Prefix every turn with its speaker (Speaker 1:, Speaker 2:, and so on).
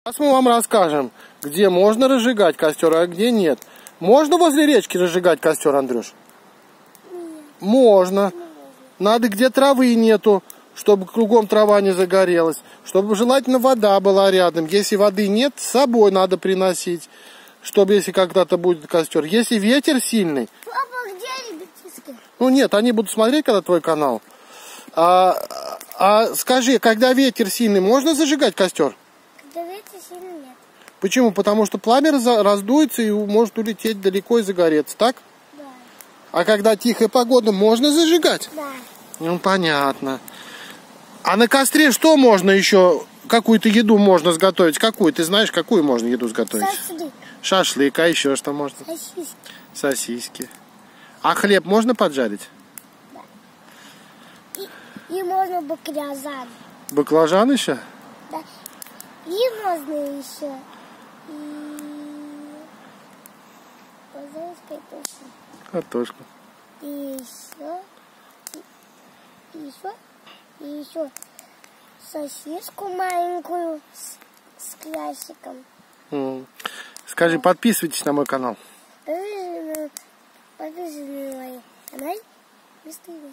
Speaker 1: Сейчас мы вам расскажем, где можно разжигать костер, а где нет. Можно возле речки разжигать костер, Андрюш?
Speaker 2: Нет.
Speaker 1: Можно. Надо, где травы нету, чтобы кругом трава не загорелась. Чтобы желательно вода была рядом. Если воды нет, с собой надо приносить. Чтобы если когда-то будет костер. Если ветер сильный...
Speaker 2: Папа, где ребятишки?
Speaker 1: Ну нет, они будут смотреть, когда твой канал. Скажи, когда ветер сильный, можно зажигать костер?
Speaker 2: Когда ветер сильный, нет.
Speaker 1: Почему? Потому что пламя раздуется и может улететь далеко и загореться, так?
Speaker 2: Да.
Speaker 1: А когда тихая погода, можно зажигать?
Speaker 2: Да.
Speaker 1: Ну, понятно. А на костре что можно еще? Какую-то еду можно сготовить? Какую? Ты знаешь, какую можно еду сготовить?
Speaker 2: Шашлык.
Speaker 1: Шашлык, а еще что можно?
Speaker 2: Сосиски.
Speaker 1: Сосиски. А хлеб можно поджарить?
Speaker 2: И можно баклажан.
Speaker 1: Баклажан еще?
Speaker 2: Да. И можно еще. И... Пожалуйста,
Speaker 1: Картошку.
Speaker 2: И еще сосиску маленькую с красиком.
Speaker 1: Скажи, подписывайтесь на мой канал.
Speaker 2: Подписывайтесь на мой канал. Быстрее.